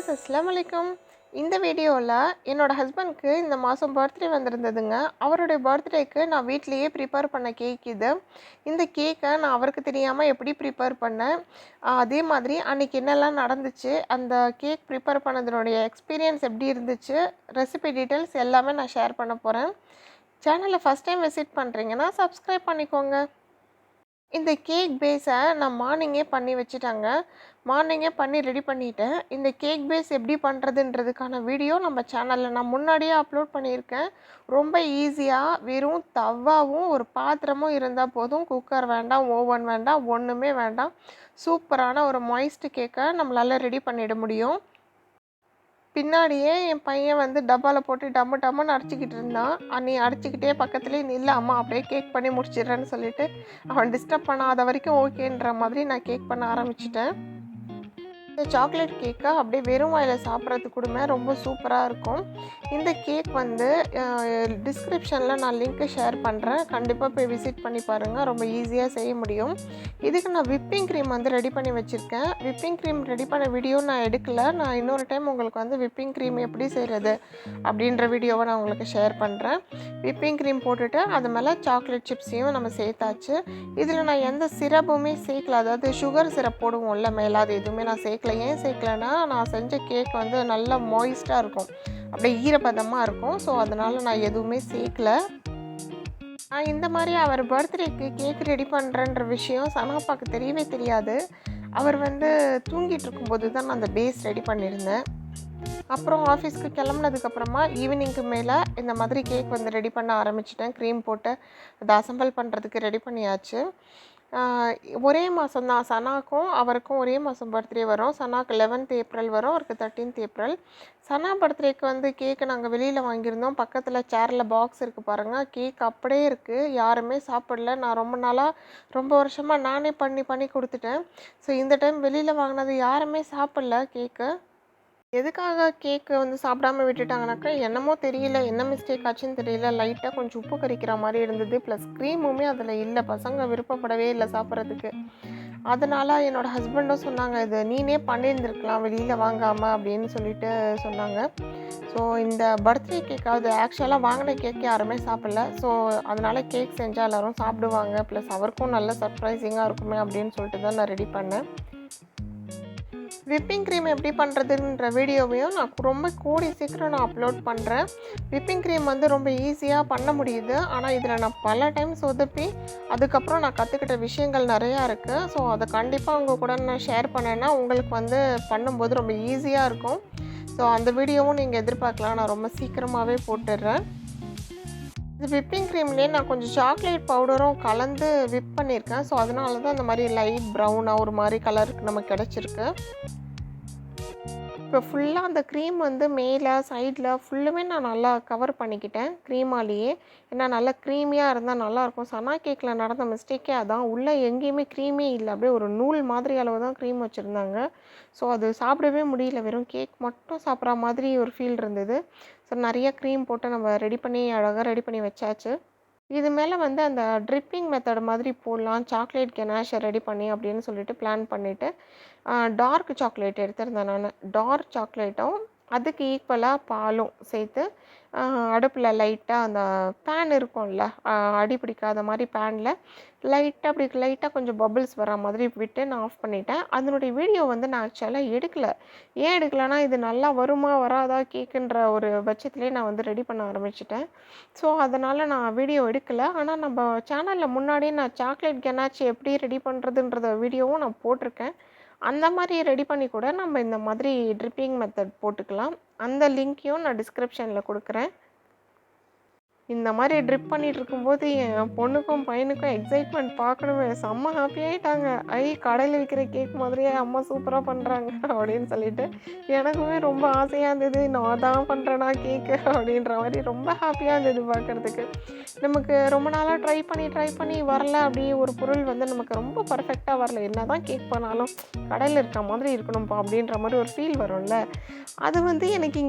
Viewers அஸ்ஸலாமு அலைக்கும். இந்த வீடியோவில் என்னோட ஹஸ்பண்ட்க்கு இந்த மாதம் பர்த்டே வந்திருந்ததுங்க. அவருடைய பர்த்டேக்கு நான் வீட்லேயே ப்ரிப்பேர் பண்ண கேக் இது. இந்த கேக்கை நான் அவருக்கு தெரியாமல் எப்படி ப்ரிப்பேர் பண்ணேன், அதே மாதிரி அன்றைக்கி என்னெல்லாம் நடந்துச்சு, அந்த கேக் ப்ரிப்பேர் பண்ணதனுடைய எக்ஸ்பீரியன்ஸ் எப்படி இருந்துச்சு, ரெசிபி டீட்டெயில்ஸ் எல்லாமே நான் ஷேர் பண்ண போகிறேன். சேனலை ஃபஸ்ட் டைம் விசிட் பண்ணுறீங்கன்னா சப்ஸ்கிரைப் பண்ணிக்கோங்க. இந்த கேக் பேஸை நான் மார்னிங்கே பண்ணி வச்சுட்டாங்க. மார்னிங்கே பண்ணி ரெடி பண்ணிட்டேன். இந்த கேக் பேஸ் எப்படி பண்ணுறதுன்றதுக்கான வீடியோ நம்ம சேனலில் நான் முன்னாடியே அப்லோட் பண்ணியிருக்கேன். ரொம்ப ஈஸியாக வெறும் தவாவும் ஒரு பாத்திரமும் இருந்தால் போதும். குக்கர் வேண்டாம், ஓவன் வேண்டாம், ஒன்றுமே வேண்டாம். சூப்பரான ஒரு மாய்ஸ்ட் கேக்கை நம்மளால் ரெடி பண்ணிட முடியும். பின்னாடியே என் பையன் வந்து டப்பாவில் போட்டு டம்மு டம்முன்னு அடிச்சிக்கிட்டு இருந்தான். நீ அடிச்சிக்கிட்டே பக்கத்துலேயே நில்ல அம்மா அப்படியே கேக் பண்ணி முடிச்சிடுறேன்னு சொல்லிட்டு அவன் டிஸ்டர்ப் பண்ணாத வரைக்கும் ஓகேன்ற மாதிரி நான் கேக் பண்ண ஆரம்பிச்சிட்டேன். இந்த சாக்லேட் கேக்கை அப்படியே வெறும் வாயில் சாப்பிட்றதுக்கு கூடமே ரொம்ப சூப்பராக இருக்கும். இந்த கேக் வந்து டிஸ்கிரிப்ஷனில் நான் லிங்க்கு ஷேர் பண்ணுறேன். கண்டிப்பாக போய் விசிட் பண்ணி பாருங்கள். ரொம்ப ஈஸியாக செய்ய முடியும். இதுக்கு நான் விப்பிங் க்ரீம் வந்து ரெடி பண்ணி வச்சுருக்கேன். விப்பிங் க்ரீம் ரெடி பண்ண வீடியோ நான் எடுக்கலை. நான் இன்னொரு டைம் உங்களுக்கு வந்து விப்பிங் க்ரீம் எப்படி செய்கிறது அப்படின்ற வீடியோவை நான் உங்களுக்கு ஷேர் பண்ணுறேன். விப்பிங் க்ரீம் போட்டுட்டு அது மேலே சாக்லேட் சிப்ஸையும் நம்ம சேர்த்தாச்சு. இதில் நான் எந்த சிரப்புமே சேர்க்கல. அதாவது சுகர் சிரப் போடுவோம்ல மேலே, அது எதுவுமே நான் சேர்க்கல. ஏன் சேர்க்கலன்னா நான் செஞ்ச கேக் வந்து நல்லா மாய்ஸ்டாக இருக்கும், அப்படியே ஈரப்பதமாக இருக்கும். ஸோ அதனால் நான் எதுவுமே சேர்க்கல. நான் இந்த மாதிரி அவர் பர்த்டேக்கு கேக் ரெடி பண்ணுறேன்ற விஷயம் சனாப்பாக்கு தெரியவே தெரியாது. அவர் வந்து தூங்கிட்டு இருக்கும்போது தான் நான் அந்த பேஸ் ரெடி பண்ணியிருந்தேன். அப்புறம் ஆஃபீஸ்க்கு கிளம்புனதுக்கப்புறமா ஈவினிங்க்கு மேலே இந்த மாதிரி கேக் வந்து ரெடி பண்ண ஆரம்பிச்சிட்டேன். க்ரீம் போட்டு அதை அசம்பிள் பண்ணுறதுக்கு ரெடி பண்ணியாச்சு. ஒரே மாதம் தான் சனாக்கும் அவருக்கும் ஒரே மாதம் பர்த்டே வரும். சனாக்கு 11th ஏப்ரல் வரும், அவருக்கு 13th ஏப்ரல். சனா பர்த்டேக்கு வந்து கேக்கு நாங்கள் வெளியில் வாங்கியிருந்தோம். பக்கத்தில் சேரில் பாக்ஸ் இருக்குது பாருங்கள், கேக் அப்படியே இருக்குது. யாருமே சாப்பிடல. நான் ரொம்ப வருஷமாக நானே பண்ணி கொடுத்துட்டேன். ஸோ இந்த டைம் வெளியில் வாங்கினது யாருமே சாப்பிடல கேக்கு. எதுக்காக கேக்கு வந்து சாப்பிடாமல் விட்டுட்டாங்கனாக்கா என்னமோ தெரியல, என்ன மிஸ்டேக் ஆச்சுன்னு தெரியல. லைட்டாக கொஞ்சம் உப்பு கரிக்கிற மாதிரி இருந்தது. ப்ளஸ் க்ரீமுமே அதில் இல்லை. பசங்க விருப்பப்படவே இல்லை சாப்பிட்றதுக்கு. அதனால் என்னோடய ஹஸ்பண்டும் சொன்னாங்க, இது நீனே பண்ணியிருந்துருக்கலாம் வெளியில் வாங்காமல் அப்படின்னு சொல்லிட்டு சொன்னாங்க. ஸோ இந்த பர்த்டே கேக்காவது ஆக்சுவலாக வாங்கின கேக் யாருமே சாப்பிடல. ஸோ அதனால் கேக் செஞ்சால் எல்லோரும் சாப்பிடுவாங்க, ப்ளஸ் அவருக்கும் நல்ல சர்ப்ரைசிங்காக இருக்குமே அப்படின்னு சொல்லிட்டு தான் நான் ரெடி பண்ணேன். விப்பிங் க்ரீம் எப்படி பண்ணுறதுன்ற வீடியோவையும் நான் ரொம்ப கூடிய சீக்கிரம் நான் அப்லோட் பண்ணுறேன். விப்பிங் க்ரீம் வந்து ரொம்ப ஈஸியாக பண்ண முடியுது. ஆனால் இதில் நான் பல டைம் சொதப்பி அதுக்கப்புறம் நான் கற்றுக்கிட்ட விஷயங்கள் நிறையா இருக்குது. ஸோ அதை கண்டிப்பாக உங்கள் கூட நான் ஷேர் பண்ணேன்னா உங்களுக்கு வந்து பண்ணும்போது ரொம்ப ஈஸியாக இருக்கும். ஸோ அந்த வீடியோவும் நீங்கள் எதிர்பார்க்கலாம். நான் ரொம்ப சீக்கிரமாகவே போட்டுடுறேன். இது விப்பிங் க்ரீம்லேயே நான் கொஞ்சம் சாக்லேட் பவுடரும் கலந்து விப் பண்ணியிருக்கேன். ஸோ அதனால தான் அந்த மாதிரி லைட் ப்ரௌனாக ஒரு மாதிரி கலருக்கு நமக்கு கிடச்சிருக்கு. இப்போ ஃபுல்லாக அந்த க்ரீம் வந்து மேலே சைடில் ஃபுல்லுமே நான் நல்லா கவர் பண்ணிக்கிட்டேன் க்ரீமாலேயே. ஏன்னா நல்லா க்ரீமியாக இருந்தால் நல்லாயிருக்கும். சனா கேக்கில் நடந்த மிஸ்டேக்கே அதான். உள்ளே எங்கேயுமே க்ரீமே இல்லை, அப்படியே ஒரு நூல் மாதிரி அளவு தான் க்ரீம் வச்சுருந்தாங்க. ஸோ அது சாப்பிடவே முடியல. வெறும் கேக் மட்டும் சாப்பிட்ற மாதிரி ஒரு ஃபீல் இருந்தது. ஸோ நிறைய க்ரீம் போட்டு நம்ம அழகாக ரெடி பண்ணி வச்சாச்சு. இது மேலே வந்து அந்த ட்ரிப்பிங் மெத்தட் மாதிரி போடலாம், சாக்லேட் கெனாஷை ரெடி பண்ணி அப்படின்னு சொல்லிட்டு பிளான் பண்ணிவிட்டு டார்க் சாக்லேட் எடுத்திருந்தேன் நான். டார்க் சாக்லேட்டும் அதுக்கு ஈக்குவலாக பாலும் சேர்த்து அடுப்பில் லைட்டாக அந்த பேன் இருக்கும்ல, அடி பிடிக்காத மாதிரி பேனில் லைட்டாக கொஞ்சம் பபிள்ஸ் வர மாதிரி விட்டு நான் ஆஃப் பண்ணிட்டேன். அதனுடைய வீடியோ வந்து நான் ஆக்சுவலாக எடுக்கலை. ஏன் எடுக்கலைன்னா இது நல்லா வருமா வராதா கேக்குன்ற ஒரு பட்சத்துலேயே நான் வந்து ரெடி பண்ண ஆரம்பிச்சிட்டேன். ஸோ அதனால் நான் வீடியோ எடுக்கலை. ஆனால் நம்ம சேனலில் முன்னாடியே நான் சாக்லேட் கெனாche எப்படி ரெடி பண்ணுறதுன்றத வீடியோவும் நான் போட்டிருக்கேன். அந்த மாதிரி ரெடி பண்ணி கூட நம்ம இந்த மாதிரி ட்ரிப்பிங் மெத்தட் போட்டுக்கலாம். அந்த லிங்க்கையும் நான் டிஸ்கிரிப்ஷனில் கொடுக்குறேன். இந்த மாதிரி ட்ரிப் பண்ணிகிட்டு இருக்கும்போது என் பொண்ணுக்கும் பையனுக்கும் எக்ஸைட்மெண்ட் பார்க்கணுமே, செம்ம ஹாப்பி ஆகிட்டாங்க. கடையில் விற்கிற கேக் மாதிரியே அம்மா சூப்பராக பண்ணுறாங்க அப்படின்னு சொல்லிட்டு எனக்குமே ரொம்ப ஆசையாக இருந்தது. நான் தான் பண்ணுறேன்னா கேக்கு அப்படின்ற மாதிரி ரொம்ப ஹாப்பியாக இருந்தது பார்க்குறதுக்கு. நமக்கு ரொம்ப நாளாக ட்ரை பண்ணி வரல, அப்படியே ஒரு பொருள் வந்து நமக்கு ரொம்ப பர்ஃபெக்டாக வரல. என்ன தான் கேக் பண்ணாலும் கடையில் இருக்க மாதிரி இருக்கணும்ப்பா அப்படின்ற மாதிரி ஒரு ஃபீல் வரும்ல. அது வந்து எனக்கு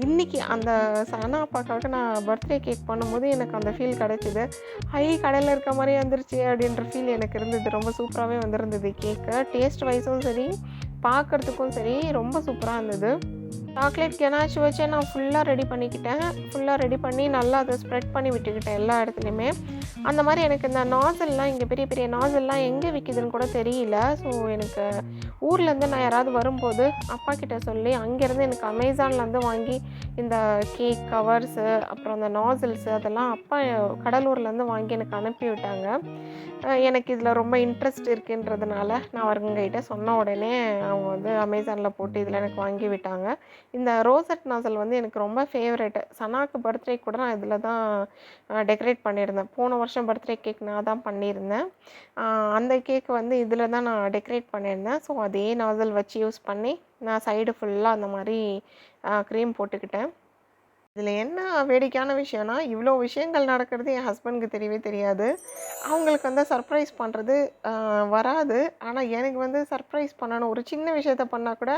இன்றைக்கி அந்த சனா அப்பாக்காக நான் பர்த்டே கேக் பண்ணும்போது எனக்கு அந்த ஃபீல் கிடச்சிது. கடையில் இருக்க மாதிரியே வந்துருச்சு அப்படின்ற ஃபீல் எனக்கு இருந்தது. ரொம்ப சூப்பராகவே வந்திருந்தது கேக்கு. டேஸ்ட் வைஸும் சரி, பார்க்குறதுக்கும் சரி ரொம்ப சூப்பராக இருந்தது. சாக்லேட் கெனாச் வச்சு நான் ஃபுல்லாக ரெடி பண்ணிக்கிட்டேன். ஃபுல்லாக ரெடி பண்ணி நல்லா அதை ஸ்ப்ரெட் பண்ணி விட்டுக்கிட்டேன் எல்லா இடத்துலையுமே. அந்த மாதிரி எனக்கு இந்த நாசல்லாம் இங்கே பெரிய பெரிய நாசல்லாம் எங்கே விற்கிதுன்னு கூட தெரியல. ஸோ எனக்கு ஊர்லேருந்து நான் யாராவது வரும்போது அப்பா கிட்ட சொல்லி அங்கேருந்து எனக்கு அமேசான்லேருந்து வாங்கி இந்த கேக் கவர்ஸு அப்புறம் அந்த நாசில்ஸு அதெல்லாம் அப்பா கடலூர்லேருந்து வாங்கி எனக்கு அனுப்பி விட்டாங்க. எனக்கு இதில் ரொம்ப இன்ட்ரெஸ்ட் இருக்குன்றதுனால நான் அவங்ககிட்ட சொன்ன உடனே அவங்க வந்து அமேசானில் போட்டு இதில் எனக்கு வாங்கி விட்டாங்க. இந்த ரோசட் நாசல் வந்து எனக்கு ரொம்ப ஃபேவரெட்டு. சனாக்கு பர்த்டே கூட நான் இதில் தான் டெக்கரேட் பண்ணியிருந்தேன். போன வருஷம் பர்த்டே கேக் நான் தான் பண்ணியிருந்தேன். அந்த கேக் வந்து இதில் தான் நான் டெக்கரேட் பண்ணியிருந்தேன். ஸோ அதே நாசல் வச்சு யூஸ் பண்ணி நான் சைடு ஃபுல்லாக அந்த மாதிரி க்ரீம் போட்டுக்கிட்டேன். இதில் என்ன வேடிக்கையான விஷயம்னா, இவ்வளோ விஷயங்கள் நடக்கிறது என் ஹஸ்பண்டுக்கு தெரியவே தெரியாது. அவங்களுக்கு வந்து சர்ப்ரைஸ் பண்ணுறது வராது. ஆனால் எனக்கு வந்து சர்ப்ரைஸ் பண்ணணும். ஒரு சின்ன விஷயத்த பண்ணால் கூட,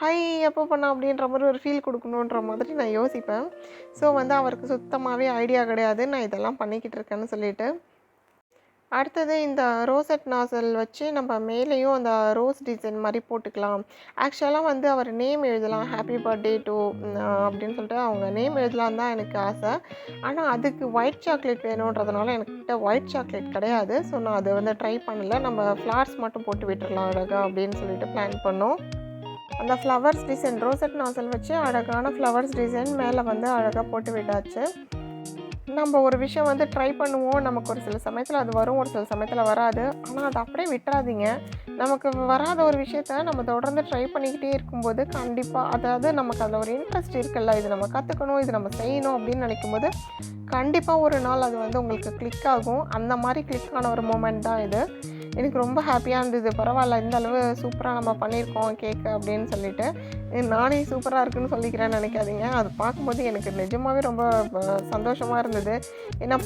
"ஹை எப்போ பண்ண?" அப்படின்ற மாதிரி ஒரு ஃபீல் கொடுக்கணுன்ற மாதிரி நான் யோசிப்பேன். ஸோ வந்து அவருக்கு சுத்தமாகவே ஐடியா கிடையாது நான் இதெல்லாம் பண்ணிக்கிட்டு இருக்கேன்னு சொல்லிட்டு. அடுத்தது இந்த ரோசட் நாசல் வச்சு நம்ம மேலேயும் அந்த ரோஸ் டிசைன் மாதிரி போட்டுக்கலாம். ஆக்சுவலாக வந்து அவர் நேம் எழுதலாம், ஹாப்பி பர்த்டே டு அப்படின்னு சொல்லிட்டு அவங்க நேம் எழுதலான்னு தான் எனக்கு ஆசை. ஆனால் அதுக்கு ஒயிட் சாக்லேட் வேணுன்றதுனால என்கிட்ட ஒயிட் சாக்லேட் கிடையாது. ஸோ நான் அதை வந்து ட்ரை பண்ணல. நம்ம ஃப்ளார்ஸ் மட்டும் போட்டு விட்டுறலாம் அழகாக அப்படின்னு சொல்லிட்டு பிளான் பண்ணோம். அந்த ஃப்ளவர்ஸ் டிசைன் ரோசட் நாசல் வச்சு அழகான ஃப்ளவர்ஸ் டிசைன் மேலே வந்து அழகாக போட்டு விட்டாச்சு. நம்ம ஒரு விஷயம் வந்து ட்ரை பண்ணுவோம். நமக்கு ஒரு சில சமயத்தில் அது வரும், ஒரு சில சமயத்தில் வராது. ஆனால் அதை அப்படியே விட்டுறாதீங்க. நமக்கு வராத ஒரு விஷயத்த நம்ம தொடர்ந்து ட்ரை பண்ணிக்கிட்டே இருக்கும்போது கண்டிப்பாக அதாவது நமக்கு அதில் ஒரு இன்ட்ரெஸ்ட் இருக்குல்ல, இது நம்ம கற்றுக்கணும், இது நம்ம செய்யணும் அப்படின்னு நினைக்கும்போது கண்டிப்பாக ஒரு நாள் அது வந்து உங்களுக்கு கிளிக் ஆகும். அந்த மாதிரி கிளிக் ஆன ஒரு மூமெண்ட் தான் இது. எனக்கு ரொம்ப ஹாப்பியாக இருந்தது. பரவாயில்ல, இந்த அளவு சூப்பராக நம்ம பண்ணியிருக்கோம் கேக்கு அப்படின்னு சொல்லிட்டு. நானே சூப்பராக இருக்குன்னு சொல்லிக்கிறேன்னு நினைக்காதீங்க. அது பார்க்கும்போது எனக்கு நிஜமாகவே ரொம்ப சந்தோஷமாக இருந்தது. ஏன்னா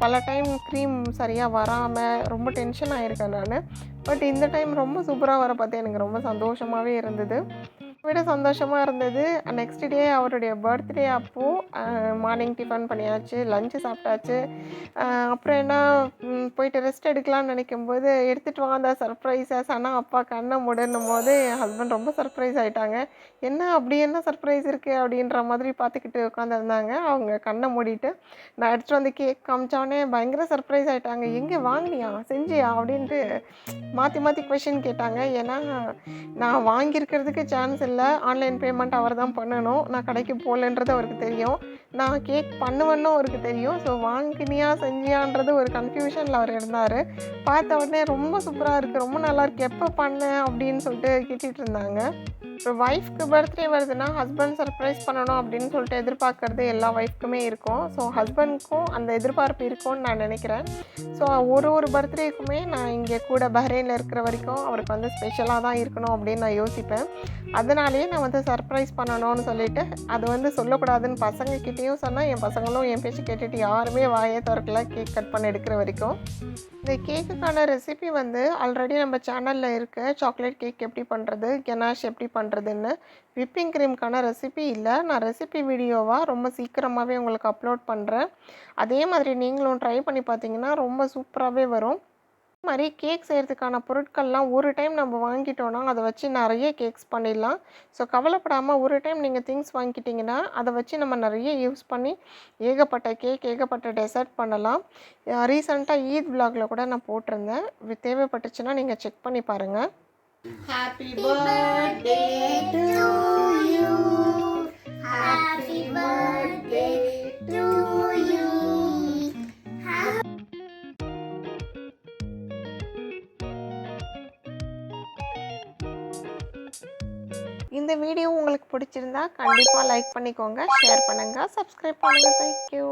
பல டைம் க்ரீம் சரியாக வராமல் ரொம்ப டென்ஷன் ஆகியிருக்கேன் நான். பட் இந்த டைம் ரொம்ப சூப்பராக வர பார்த்து எனக்கு ரொம்ப சந்தோஷமாகவே இருந்தது. விட சந்தோஷமாக இருந்தது. நெக்ஸ்ட் டே அவருடைய பர்த்டே அப்போது மார்னிங் டிஃபன் பண்ணியாச்சு, லஞ்சு சாப்பிட்டாச்சு. அப்புறம் என்ன போயிட்டு ரெஸ்ட் எடுக்கலாம்னு நினைக்கும்போது எடுத்துகிட்டு வா அந்த சர்ப்ரைஸை சனா அப்பா கண்ணை மூடன்னும் போது என் ஹஸ்பண்ட் ரொம்ப சர்ப்ரைஸ் ஆகிட்டாங்க. என்ன அப்படி என்ன சர்ப்ரைஸ் இருக்குது அப்படின்ற மாதிரி பார்த்துக்கிட்டு உட்காந்துருந்தாங்க. அவங்க கண்ணை மூடிட்டு நான் எடுத்துகிட்டு வந்து கேக் காமிச்சோடனே பயங்கர சர்ப்ரைஸ் ஆகிட்டாங்க. எங்கே வாங்கினியா செஞ்சியா அப்படின்ட்டு மாற்றி மாற்றி கொஷின் கேட்டாங்க. ஏன்னா நான் வாங்கியிருக்கிறதுக்கு சான்ஸ் இல்லை. ஆன்லைன் பேமெண்ட் அவர் தான் பண்ணணும். நான் கடைக்கு போகலன்றது அவருக்கு தெரியும். நான் கேக் பண்ணுவேன்னு அவருக்கு தெரியும். ஸோ வாங்கினியா செஞ்சியான்றது ஒரு கன்ஃபியூஷனில் அவர் இருந்தார். பார்த்த உடனே ரொம்ப சூப்பராக இருக்குது, ரொம்ப நல்லாயிருக்கு, எப்போ பண்ணேன் அப்படின்னு சொல்லிட்டு கேட்டுட்டு இருந்தாங்க. இப்போ ஒய்ஃப்க்கு பர்த்டே வருதுன்னா ஹஸ்பண்ட் சர்ப்ரைஸ் பண்ணணும் அப்படின்னு சொல்லிட்டு எதிர்பார்க்குறது எல்லா ஒய்ஃப்க்குமே இருக்கும். ஸோ ஹஸ்பண்ட்க்கும் அந்த எதிர்பார்ப்பு இருக்கும்னு நான் நினைக்கிறேன். ஸோ ஒரு பர்த்டேக்குமே நான் இங்கே கூட பஹ்ரைனில் இருக்கிற வரைக்கும் அவருக்கு வந்து ஸ்பெஷலாக தான் இருக்கணும் அப்படின்னு நான் யோசிப்பேன். அதனாலேயே நான் வந்து சர்ப்ரைஸ் பண்ணணும்னு சொல்லிவிட்டு அது வந்து சொல்லக்கூடாதுன்னு பசங்கக்கிட்டேயும் சொன்னால் என் பசங்களும் என் பேச்சு கேட்டுட்டு யாருமே வாயே திறக்கல கேக் கட் பண்ண எடுக்கிற வரைக்கும். இந்த கேக்குக்கான ரெசிபி வந்து ஆல்ரெடி நம்ம சேனலில் இருக்குது. சாக்லேட் கேக் எப்படி பண்ணுறது, கெனாஷ் எப்படி பண்ணுறதுன்னு. விப்பிங் க்ரீம்க்கான ரெசிபி இல்லை. நான் ரெசிபி வீடியோவாக ரொம்ப சீக்கிரமாகவே உங்களுக்கு அப்லோட் பண்ணுறேன். அதே மாதிரி நீங்களும் ட்ரை பண்ணி பார்த்தீங்கன்னா ரொம்ப சூப்பராகவே வரும். இது மாதிரி கேக் செய்கிறதுக்கான பொருட்கள்லாம் ஒரு டைம் நம்ம வாங்கிட்டோன்னா அதை வச்சு நிறைய கேக்ஸ் பண்ணிடலாம். ஸோ கவலைப்படாமல் ஒரு டைம் நீங்கள் திங்ஸ் வாங்கிக்கிட்டிங்கன்னா அதை வச்சு நம்ம நிறைய யூஸ் பண்ணி ஏகப்பட்ட கேக் ஏகப்பட்ட டெசர்ட் பண்ணலாம். ரீசெண்டாக ஈத் விலாகில் கூட நான் போட்டிருந்தேன். தேவைப்பட்டுச்சுன்னா நீங்கள் செக் பண்ணி பாருங்கள். Happy birthday to you. Happy birthday to you. இந்த வீடியோ உங்களுக்கு பிடிச்சிருந்தா கண்டிப்பாக லைக் பண்ணிக்கோங்க, ஷேர் பண்ணுங்கள், சப்ஸ்கிரைப் பண்ணுங்கள். தேங்க்யூ.